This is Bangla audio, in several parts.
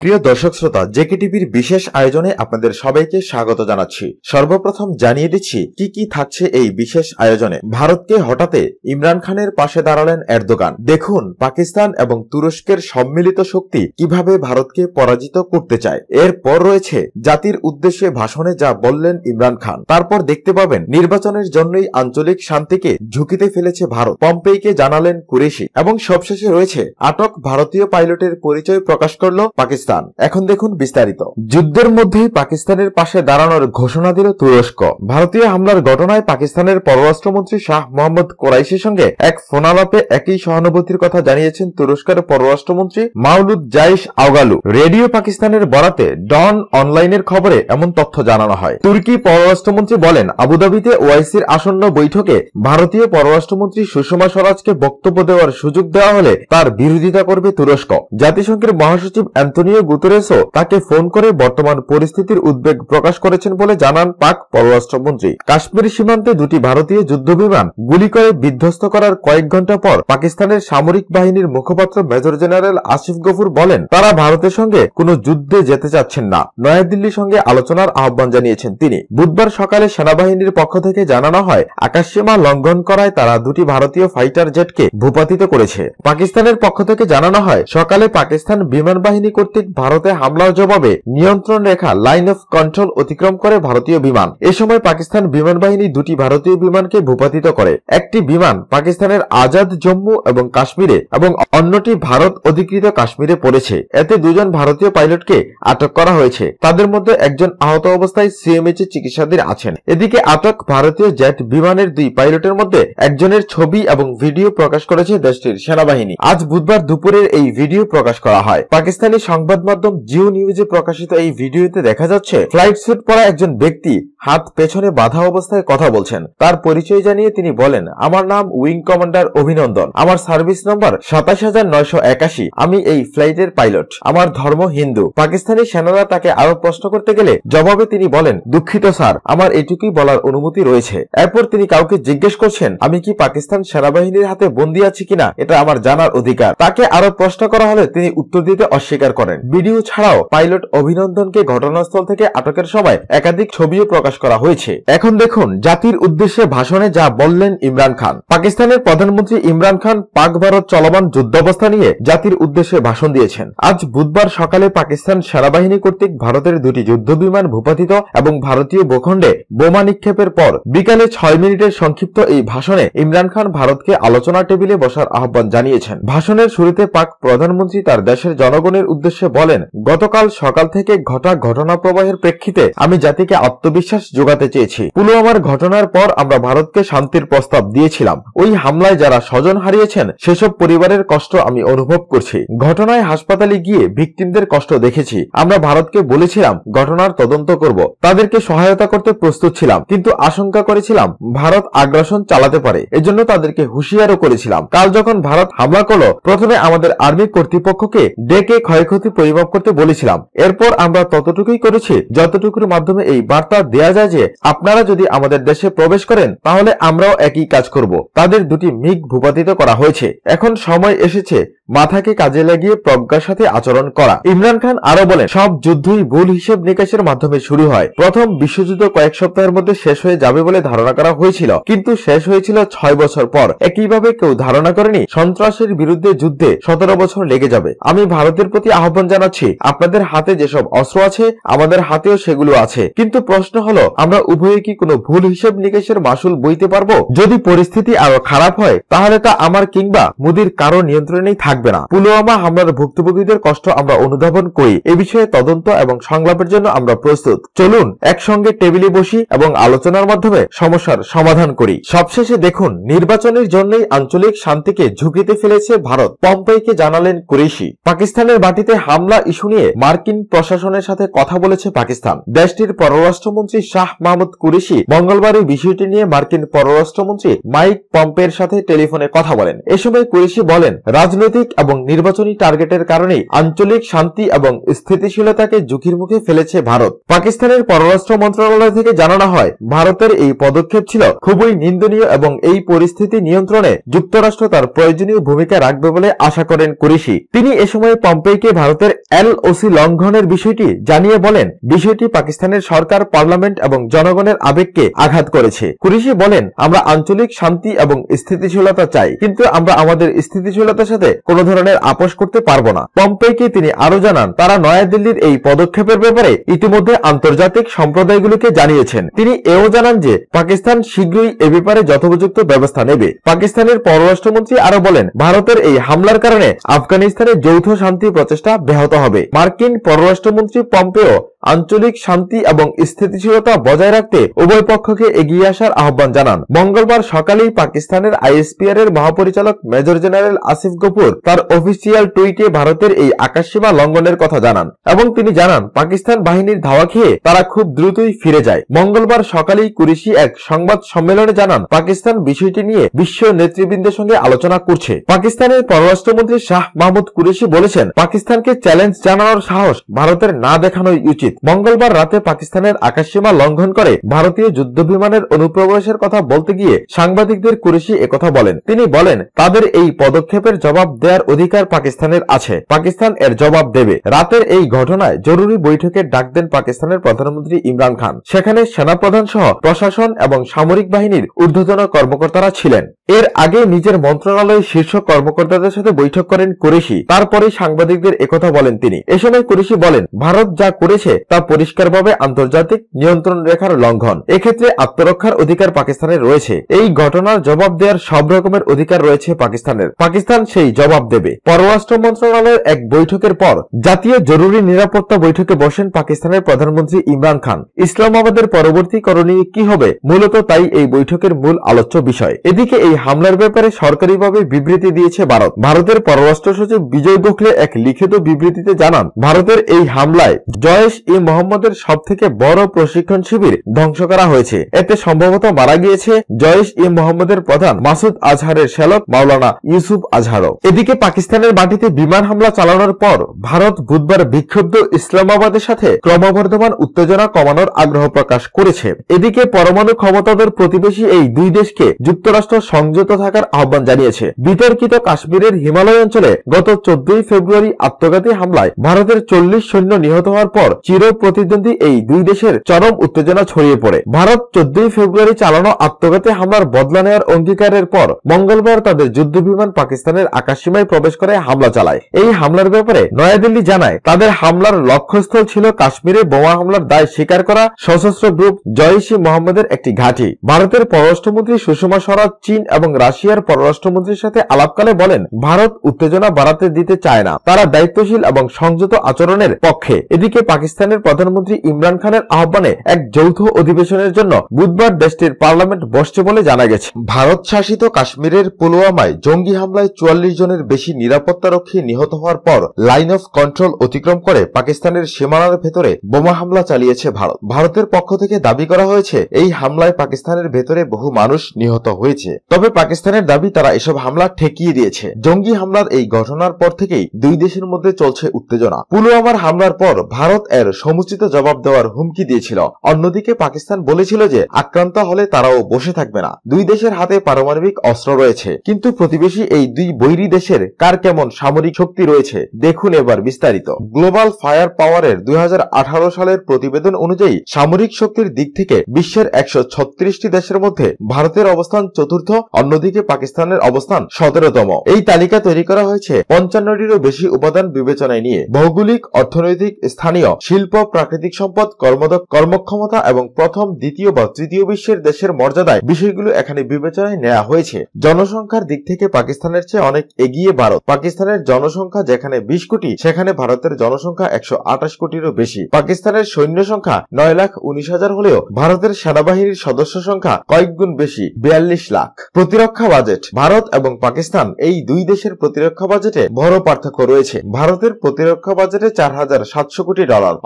প্রিয় দর্শক শ্রোতা, জেকে টিভির বিশেষ আয়োজনে আপনাদের সবাইকে স্বাগত জানাচ্ছি। সর্বপ্রথম জানিয়ে দিচ্ছি কি কি থাকছে এই বিশেষ আয়োজনে। ভারতকে হটাতে ইমরান খানের পাশে দাঁড়ালেন এরদোগান। দেখুন পাকিস্তান এবং তুরস্কের সম্মিলিত শক্তি কিভাবে ভারতকে পরাজিত করতে চায়। এরপর রয়েছে জাতির উদ্দেশ্যে ভাষণে যা বললেন ইমরান খান। তারপর দেখতে পাবেন নির্বাচনের জন্যই আঞ্চলিক শান্তিকে ঝুঁকিতে ফেলেছে ভারত, পম্পেইকে জানালেন কুরেশি। এবং সবশেষে রয়েছে আটক ভারতীয় পাইলটের পরিচয় প্রকাশ করল পাকিস্তান। এখন দেখুন বিস্তারিত। যুদ্ধের মধ্যেই পাকিস্তানের পাশে দাঁড়ানোর ঘোষণা দিল তুরস্ক। ভারতীয় হামলার ঘটনায় পাকিস্তানের পররাষ্ট্রমন্ত্রী শাহ মোহাম্মদ কোরাইশির সঙ্গে এক ফোনালাপে একই সহানুভূতির কথা জানিয়েছেন তুরস্কের পররাষ্ট্রমন্ত্রী মাওলুদ জাইশ আওগালু। রেডিও পাকিস্তানের বরাতে ডন অনলাইনের খবরে এমন তথ্য জানানো হয়। তুর্কি পররাষ্ট্রমন্ত্রী বলেন, আবুধাবিতে ওআইসির আসন্ন বৈঠকে ভারতীয় পররাষ্ট্রমন্ত্রী সুষমা স্বরাজকে বক্তব্য দেওয়ার সুযোগ দেওয়া হলে তার বিরোধিতা করবে তুরস্ক। জাতিসংঘের মহাসচিব অ্যান্টনিও গুতেরেসও তাকে ফোন করে বর্তমান পরিস্থিতির উদ্বেগ প্রকাশ করেছেন বলে জানান পাক পররাষ্ট্রমন্ত্রী। কাশ্মীর সীমান্তে দুটি ভারতীয় যুদ্ধবিমান গুলি করে বিধ্বস্ত করার কয়েক ঘন্টা পর পাকিস্তানের সামরিক বাহিনীর মুখপাত্র মেজর জেনারেল আসিফ গফুর বলেন, তারা ভারতের সঙ্গে কোনো যুদ্ধে যেতে চাচ্ছেন না। নয়াদিল্লির সঙ্গে আলোচনার আহ্বান জানিয়েছেন তিনি। বুধবার সকালে সেনাবাহিনীর পক্ষ থেকে জানানো হয়, আকাশসীমা লঙ্ঘন করায় তারা দুটি ভারতীয় ফাইটার জেটকে ভূপাতিত করেছে। পাকিস্তানের পক্ষ থেকে জানানো হয়, সকালে পাকিস্তান বিমান বাহিনী কর্তৃক ভারতে হামলার জবাবে নিয়ন্ত্রণ রেখা লাইন অফ কন্ট্রোল অতিক্রম করে ভারতীয় বিমান। এ সময় পাকিস্তান বিমান বাহিনী দুটি ভারতীয় বিমানকে ভূপাতিত করে। একটি বিমান পাকিস্তানের আজাদ জম্মু এবং কাশ্মীরে এবং অন্যটি ভারত অধিকৃত কাশ্মীরে পড়েছে। এতে দুজন ভারতীয় পাইলটকে আটক করা হয়েছে। তাদের মধ্যে একজন আহত অবস্থায় সিএমএইচ এ চিকিৎসাধীন আছেন। এদিকে আটক ভারতীয় জেট বিমানের দুই পাইলটের মধ্যে একজনের ছবি এবং ভিডিও প্রকাশ করেছে দেশটির সেনাবাহিনী। আজ বুধবার দুপুরের এই ভিডিও প্রকাশ করা হয়। পাকিস্তানি সংবাদ মাধ্যম জিও নিউজে প্রকাশিত এই ভিডিওতে দেখা যাচ্ছে ফ্লাইট স্যুট পরা একজন ব্যক্তি হাত পেছনে বাঁধা অবস্থায় কথা বলছেন। তার পরিচয় জানিয়ে তিনি বলেন, আমার নাম উইং কমান্ডার অভিনন্দন, আমার সার্ভিস নম্বর 27981, আমি এই ফ্লাইটের পাইলট, আমার ধর্ম হিন্দু। পাকিস্তানি সেনারা তাকে আরো প্রশ্ন করতে গেলে জবাবে তিনি বলেন, দুঃখিত স্যার, আমার এটুকুই বলার অনুমতি রয়েছে। এরপর তিনি কাউকে জিজ্ঞেস করছেন, আমি কি পাকিস্তান সেনাবাহিনীর হাতে বন্দী আছি কিনা, এটা আমার জানার অধিকার। তাকে আরো প্রশ্ন করা হলে তিনি উত্তর দিতে অস্বীকার করেন। ভিডিও ছাড়াও পাইলট অভিনন্দনকে ঘটনাস্থল থেকে আটকের সময় একাধিক ছবিও প্রকাশ করা হয়েছে। এখন দেখুন জাতির উদ্দেশ্যে ভাষণে যা বললেন ইমরান খান। পাকিস্তানের প্রধানমন্ত্রী ইমরান খান পাক ভারত চলমান যুদ্ধাবস্থা নিয়ে জাতির উদ্দেশ্যে ভাষণ দিয়েছেন। আজ বুধবার সকালে পাকিস্তান সেনাবাহিনী কর্তৃক ভারতের দুটি যুদ্ধবিমান ভূপাতিত এবং ভারতীয় ভূখণ্ডে বোমা নিক্ষেপের পর বিকালে 6 মিনিটের সংক্ষিপ্ত এই ভাষণে ইমরান খান ভারতকে আলোচনা টেবিলে বসার আহ্বান জানিয়েছেন। ভাষণের শুরুতে পাক প্রধানমন্ত্রী তার দেশের জনগণের উদ্দেশ্যে বলেন, গতকাল সকাল থেকে ঘটা ঘটনা প্রবাহের প্রেক্ষিতে আমি জাতিকে আত্মবিশ্বাস যোগাতে চেয়েছি। পুলওয়ামার ঘটনার পর আমরা ভারতকে শান্তির প্রস্তাব দিয়েছিলাম। ওই হামলায় যারা স্বজন হারিয়েছেন সেসব পরিবারের কষ্ট আমি অনুভব করছি। ঘটনায় হাসপাতালে গিয়ে ভিকটিমদের কষ্ট দেখেছি। আমরা ভারতকে বলেছিলাম ঘটনার তদন্ত করব, তাদেরকে সহায়তা করতে প্রস্তুত ছিলাম, কিন্তু আশঙ্কা করেছিলাম ভারত আগ্রাসন চালাতে পারে, এজন্য তাদেরকে হুঁশিয়ারও করেছিলাম। কাল যখন ভারত হামলা করলো, প্রথমে আমাদের আর্মি কর্তৃপক্ষকে ডেকে ক্ষয়ক্ষতি পরিমাপ করতে বলেছিলাম। এরপর আমরা ততটুকুই করেছি যতটুকুর মাধ্যমে এই বার্তা দেয়া যায় যে আপনারা যদি আমাদের দেশে প্রবেশ করেন তাহলে আমরাও একই কাজ করব। তাদের দুটি মিগ ভূপাতিত করা হয়েছে। এখন সময় এসেছে মাথাকে কাজে লাগিয়ে প্রজ্ঞার সাথে আচরণ করা। ইমরান খান আরো বলেন, সব যুদ্ধই ভুল হিসেব নিকাশের মাধ্যমে শুরু হয়। প্রথম বিশ্বযুদ্ধ কয়েক সপ্তাহের মধ্যে শেষ হয়ে যাবে বলে ধারণা করা হয়েছিল, কিন্তু শেষ হয়েছিল 6 বছর পর। একইভাবে কেউ ধারণা করেনি সন্ত্রাসের বিরুদ্ধে যুদ্ধে 17 বছর লেগে যাবে। আমি ভারতের প্রতি আহ্বান জানাচ্ছি, আপনাদের হাতে যেসব অস্ত্র আছে আমাদের হাতেও সেগুলো আছে, কিন্তু প্রশ্ন হলো আমরা উভয়ে কি কোনো ভুল হিসেব নিকাশের মাসুল বইতে পারবো? যদি পরিস্থিতি আরো খারাপ হয় তাহলে তা আমার কিংবা মোদির কারো নিয়ন্ত্রণেই থাকবে না। পুলওয়ামা হামলার ভুক্তভোগীদের কষ্ট আমরা অনুধাবন করি। এ বিষয়ে তদন্ত এবং সংলাপের জন্য আমরা প্রস্তুত। চলুন একসঙ্গে টেবিলে বসি এবং আলোচনার মাধ্যমে সমস্যার সমাধান করি। সবশেষে দেখুন নির্বাচনের জন্যই আঞ্চলিক শান্তিকে ঝুঁকিতে ফেলেছে ভারত, পম্পেইকে জানালেন কুরেশি। পাকিস্তানের মাটিতে হামলা ইস্যু নিয়ে মার্কিন প্রশাসনের সাথে কথা বলেছে পাকিস্তান। দেশটির পররাষ্ট্রমন্ত্রী শাহ মাহমুদ কুরেশি মঙ্গলবার এই বিষয়টি নিয়ে মার্কিন পররাষ্ট্রমন্ত্রী মাইক পম্পের সাথে টেলিফোনে কথা বলেন। এ সময় কুরেশি বলেন, রাজনৈতিক এবং নির্বাচনী টার্গেটের কারণেই আঞ্চলিক শান্তি এবং স্থিতিশীলতাকে ঝুঁকির মুখে ফেলেছে ভারত। পাকিস্তানের পররাষ্ট্র মন্ত্রণালয় থেকে জানানো হয়, ভারতের এই পদক্ষেপ ছিল খুবই নিন্দনীয় এবং এই পরিস্থিতি নিয়ন্ত্রণে যুক্তরাষ্ট্র তার প্রয়োজনীয় ভূমিকা রাখবে বলে আশা করেন কুরেশি। তিনি এ সময় পম্পেইকে ভারতের ভারতের এলওসি লঙ্ঘনের বিষয়টি জানিয়ে বলেন, বিষয়টি পাকিস্তানের সরকার, পার্লামেন্ট এবং জনগণের আবেগকে আঘাত করেছে। কুরেশি বলেন, আমরা আঞ্চলিক শান্তি এবং স্থিতিশীলতা চাই, কিন্তু আমরা আমাদের স্থিতিশীলতার সাথে কোনো ধরনের আপোষ করতে পারবো না। পম্পেইকে তিনি আরো জানান, তারা নয়াদিল্লির এই পদক্ষেপের ব্যাপারে ইতিমধ্যে আন্তর্জাতিক সম্প্রদায়গুলোকে জানিয়েছেন। তিনি এও জানান যে পাকিস্তান শীঘ্রই এ ব্যাপারে যথোপযুক্ত ব্যবস্থা নেবে। পাকিস্তানের পররাষ্ট্রমন্ত্রী আরো বলেন, ভারতের এই হামলার কারণে আফগানিস্তানে যৌথ শান্তি প্রচেষ্টা ব্যাহত হবে। মার্কিন পররাষ্ট্রমন্ত্রী পম্পেও আঞ্চলিক শান্তি এবং স্থিতিশীলতা বজায় রাখতে উভয় পক্ষকে এগিয়ে আসার আহ্বান জানান। মঙ্গলবার সকালেই পাকিস্তানের আইএসপিআর এর মহাপরিচালক মেজর জেনারেল আসিফ গফুর তার অফিসিয়াল টুইটে ভারতের এই আকাশসীমা লঙ্ঘনের কথা জানান এবং তিনি জানান, পাকিস্তান বাহিনীর ধাওয়া খেয়ে তারা খুব দ্রুতই ফিরে যায়। মঙ্গলবার সকালেই কুরেশি এক সংবাদ সম্মেলনে জানান, পাকিস্তান বিষয়টি নিয়ে বিশ্ব নেতৃবৃন্দের সঙ্গে আলোচনা করছে। পাকিস্তানের পররাষ্ট্রমন্ত্রী শাহ মাহমুদ কুরেশি বলেছেন, পাকিস্তানকে চ্যালেঞ্জ জানানোর সাহস ভারতের না দেখানোই উচিত। মঙ্গলবার রাতে পাকিস্তানের আকাশসীমা লঙ্ঘন করে ভারতীয় যুদ্ধ বিমানের অনুপ্রবেশের কথা বলতে গিয়ে সাংবাদিকদের কুরেশি একথা বলেন। তিনি বলেন, তাদের এই পদক্ষেপের জবাব দেওয়ার অধিকার পাকিস্তানের আছে, পাকিস্তান এর জবাব দেবে। রাতের এই ঘটনায় জরুরি বৈঠকে ডাক দেন পাকিস্তানের প্রধানমন্ত্রী ইমরান খান। সেখানে সেনাপ্রধান সহ প্রশাসন এবং সামরিক বাহিনীর ঊর্ধ্বতন কর্মকর্তারা ছিলেন। এর আগে নিজের মন্ত্রণালয়ের শীর্ষ কর্মকর্তাদের সাথে বৈঠক করেন কুরেশি। তারপরে সাংবাদিকদের একথা বলেন তিনি। এ সময় কুরেশি বলেন, ভারত যা করেছে তা পরিষ্কারভাবে আন্তর্জাতিক নিয়ন্ত্রণ রেখার লঙ্ঘন। এক্ষেত্রে আত্মরক্ষার অধিকার পাকিস্তানের রয়েছে। এই ঘটনার জবাব দেওয়ার সব রকমের অধিকার রয়েছে পাকিস্তানের। পাকিস্তান সেই জবাব দেবে। পররাষ্ট্র মন্ত্রণালয়ের এক বৈঠকের পর জাতীয় জরুরি নিরাপত্তা বৈঠকে বসেন পাকিস্তানের প্রধানমন্ত্রী ইমরান খান। ইসলামাবাদের পরবর্তী করণীয় কি হবে, মূলত তাই এই বৈঠকের মূল আলোচ্য বিষয়। এদিকে এই হামলার ব্যাপারে সরকারিভাবে বিবৃতি দিয়েছে ভারত। ভারতের পররাষ্ট্র সচিব বিজয় গোখলে এক লিখিত বিবৃতিতে জানান, ভারতের এই হামলায় জয়েশ-ই-মোহাম্মদের সবথেকে বড় প্রশিক্ষণ শিবির ধ্বংস করা হয়েছে। এতে সম্ভবত মারা গিয়েছে জয়েশ-ই-মোহাম্মদের প্রধান মাসুদ আজহারের শ্যালক মাওলানা ইউসুফ আজহারও। এদিকে পাকিস্তানের মাটিতে বিমান হামলা চালানোর পর ভারত বুধবার বিক্ষুব্ধ ইসলামাবাদের সাথে ক্রমবর্ধমান উত্তেজনা কমানোর আগ্রহ প্রকাশ করেছে। এদিকে পরমাণু ক্ষমতাধর প্রতিবেশী এই দুই দেশকে যুক্তরাষ্ট্র সংযত থাকার আহ্বান জানিয়েছে। বিতর্কিত কাশ্মীরের হিমালয় অঞ্চলে গত 14 ফেব্রুয়ারি আত্মঘাতী হামলায় ভারতের 40 সৈন্য নিহত হওয়ার পর চির প্রতিদ্বন্দ্বী এই দুই দেশের চরম উত্তেজনা ছড়িয়ে পড়ে। ভারত 14 ফেব্রুয়ারি চালানো আত্মঘাতী হামলার বদলা নেওয়ার অঙ্গীকারের পর মঙ্গলবার তাদের যুদ্ধবিমান পাকিস্তানের আকাশসীমায় প্রবেশ করে হামলা চালায়। এই হামলার ব্যাপারে নয়াদিল্লি জানায়, তাদের হামলার লক্ষ্যস্থল ছিল কাশ্মীরে বোমা হামলার দায় স্বীকার করা সশস্ত্র গ্রুপ জয়েশ-ই-মোহাম্মদের একটি ঘাঁটি। ভারতের পররাষ্ট্রমন্ত্রী সুষমা স্বরাজ চীন এবং রাশিয়ার পররাষ্ট্রমন্ত্রীর সাথে আলাপকালে বলেন, ভারত উত্তেজনা বাড়াতে দিতে চায় না, তারা দায়িত্বশীল এবং সংযত আচরণের পক্ষে। এদিকে পাকিস্তানের প্রধানমন্ত্রী ইমরান খানের আহ্বানে এক যৌথ অধিবেশনের জন্য বুধবার দেশটির পার্লামেন্ট বসছে বলে জানা গেছে। ভারত শাসিত কাশ্মীরের পুলওয়ামায় জঙ্গি হামলায় 44 জনের বেশি নিরাপত্তারক্ষী নিহত হওয়ার পর লাইন অফ কন্ট্রোল অতিক্রম করে পাকিস্তানের সীমানার ভেতরে বোমা হামলা চালিয়েছে ভারত। ভারতের পক্ষ থেকে দাবি করা হয়েছে, এই হামলায় পাকিস্তানের ভেতরে বহু মানুষ নিহত হয়েছে। তবে পাকিস্তানের দাবি, তারা এসব হামলা ঠেকিয়ে দিয়েছে। জঙ্গি হামলার এই ঘটনার পর থেকেই দুই দেশের মধ্যে চলছে উত্তেজনা। পুলওয়ামার হামলার পর ভারত এর সমুচিত জবাব দেওয়ার হুমকি দিয়েছিল। অন্যদিকে পাকিস্তান বলেছিল যে আক্রান্ত হলে তারাও বসে থাকবে না। দুই দেশের হাতে পারমাণবিক অস্ত্র রয়েছে, কিন্তু প্রতিবেশী এই দুই বৈরী দেশের কার কেমন সামরিক শক্তি রয়েছে দেখুন এবার বিস্তারিত। গ্লোবাল ফায়ার পাওয়ারের 2018 সালের প্রতিবেদন অনুযায়ী সামরিক শক্তির দিক থেকে বিশ্বের 136টি দেশের মধ্যে ভারতের অবস্থান চতুর্থ, অন্যদিকে পাকিস্তানের অবস্থান 17তম। এই তালিকা তৈরি করা হয়েছে 55টিরও বেশি উপাদান বিবেচনায় নিয়ে। ভৌগোলিক, অর্থনৈতিক, স্থানীয়, শিল্প, প্রাকৃতিক সম্পদ, কর্মক্ষমতা এবং প্রথম, দ্বিতীয় বা তৃতীয় বিশ্বের দেশের মর্যাদায় বিষয়গুলো এখানে বিবেচনায় নেওয়া হয়েছে। জনসংখ্যার দিক থেকে পাকিস্তানের চেয়ে অনেক এগিয়ে ভারত। পাকিস্তানের জনসংখ্যা যেখানে 20 কোটি, সেখানে ভারতের জনসংখ্যা 128 কোটিরও বেশি। পাকিস্তানের সৈন্য সংখ্যা 9,19,000 হলেও ভারতের সেনাবাহিনীর সদস্য সংখ্যা কয়েক গুণ বেশি, 42 লাখ। প্রতিরক্ষা বাজেট, ভারত এবং পাকিস্তান এই দুই দেশের প্রতিরক্ষা বাজেটে বড় পার্থক্য রয়েছে। ভারতের প্রতিরক্ষা বাজেটে $4,700 কোটি,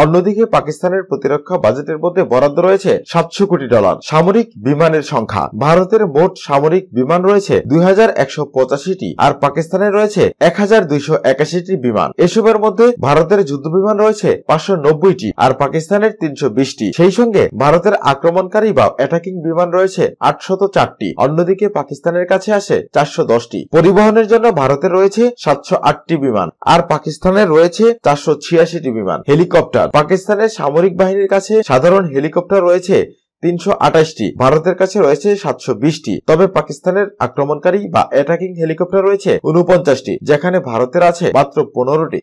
অন্যদিকে পাকিস্তানের প্রতিরক্ষা বাজেটের মধ্যে বরাদ্দ রয়েছে $700 কোটি। সামরিক বিমানের সংখ্যা, ভারতের মোট সামরিক বিমান রয়েছে 2185টি আর পাকিস্তানের রয়েছে 1281টি বিমান। এসবের মধ্যে ভারতের যুদ্ধ বিমান রয়েছে 590টি আর পাকিস্তানের 320টি। সেই সঙ্গে ভারতের আক্রমণকারী বা অ্যাটাকিং বিমান রয়েছে 804টি, অন্যদিকে পাকিস্তানের কাছে আসে 410টি। পরিবহনের জন্য ভারতের রয়েছে 708টি বিমান আর পাকিস্তান পাকিস্তানের রয়েছে 486টি বিমান। হেলিকপ্টার, পাকিস্তানের সামরিক বাহিনীর কাছে সাধারণ হেলিকপ্টার রয়েছে 328টি, ভারতের কাছে রয়েছে 720টি। তবে পাকিস্তানের আক্রমণকারী বা অ্যাটাকিং হেলিকপ্টার রয়েছে 49টি, যেখানে ভারতের আছে মাত্র 15টি।